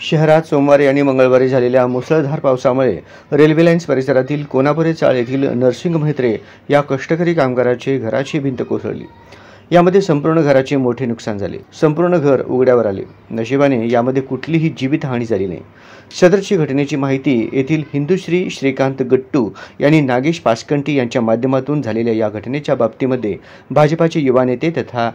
शहरात सोमवारी आणि मंगळवारी झालेल्या मुसळधार पावसामुळे रेल्वे लाईन्स परिसरातील कोनापुरे चाळ येथील नरसिंग म्हेत्रे या कष्टकरी कामगाराची घराची भिंत कोसळली। यामध्ये संपूर्ण घराचे मोठे नुकसान झाले। संपूर्ण घर उघड्यावर आले। नशिबाने यामध्ये कुठलीही जीवितहानी झाली नाही। सदरची घटनेची माहिती येथील हिंदुश्री श्रीकांत गट्टू यांनी नागेश पासकंटी यांच्या माध्यमातून झालेल्या या घटनेच्या बाबतीमध्ये भाजपाचे युवा नेते तथा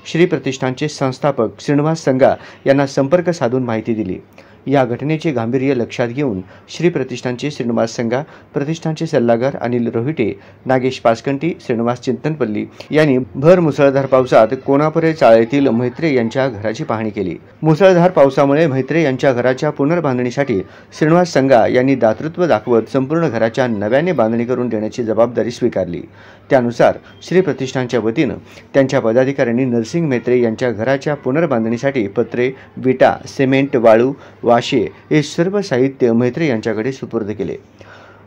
श्री प्रतिष्ठानचे संस्थापक श्रीनिवास संगा यांना संपर्क साधून माहिती दिली। या घटनेचे गांभीर्य लक्षात घेऊन श्री प्रतिष्ठानचे श्रीनिवास संगा, प्रतिष्ठानचे सल्लागार अनिल रोहिटे, नागेश पासकंटी, श्रीनिवास चिंतनपल्ली यांनी भर मुसळधार पावसात कोनापुरे चाळ येथील म्हेत्रे यांच्या घराची पाहणी केली। मुसळधार पावसामुळे म्हेत्रे यांच्या घराच्या पुनर्बांधणीसाठी श्रीनिवास संगा यांनी दातृत्व दाखवत संपूर्ण घराच्या नव्याने बांधणी करून देण्याची जबाबदारी स्वीकारली। त्यानुसार श्री प्रतिष्ठानच्या वतीने त्यांच्या पदाधिकाऱ्यांनी नरसिंग म्हेत्रे यांच्या घराच्या पुनर्बांधणीसाठी पत्रे, विटा, सिमेंट, वाळू, वाशे हे सर्व साहित्य म्हेत्रे यांच्याकडे सुपूर्द केले।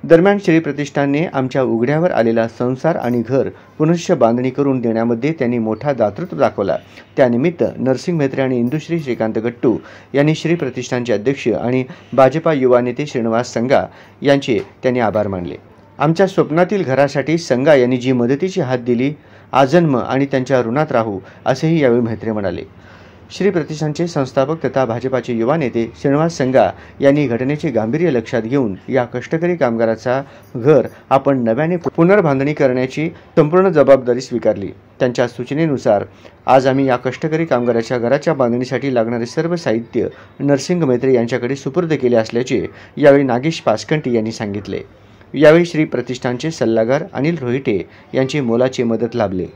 दरम्यान श्री प्रतिष्ठानने आमच्या उघड्यावर आलेला संसार आणि घर पुनश्च बांधणी करून देण्यामध्ये त्यांनी मोठा दातृत्व दाखवला। त्यानिमित्त नरसिंग म्हेत्रे आणि इंदुश्री श्रीकांत गट्टू यांनी श्री प्रतिष्ठानचे अध्यक्ष आणि भाजपा युवा नेते श्रीनिवास संगा यांचे त्यांनी आभार मानले। आमच्या स्वप्नातील घरासाठी संगा यांनी जी मदतीची हात दिली, आजन्म आणि त्यांच्या ऋणात राहू, असेही यावेळी म्हेत्रे म्हणाले। श्री प्रतिष्ठानचे संस्थापक तथा भाजपाचे युवा नेते श्रीनिवास संगा यांनी घटनेचे गांभीर्य लक्षात घेऊन या कष्टकरी कामगाराचा घर आपण नव्याने पुनर्बांधणी करण्याची संपूर्ण जबाबदारी स्वीकारली। त्यांच्या सूचनेनुसार आज आम्ही या कष्टकरी कामगाराच्या घराच्या बांधणीसाठी लागणारे सर्व साहित्य नरसिंग म्हेत्रे यांच्याकडे सुपूर्द केले असल्याचे यावेळी नागेश पासकंटी यांनी सांगितले। यावेळी श्री प्रतिष्ठानचे सल्लागार अनिल रोहिटे यांची मोलाची मदत लाभली।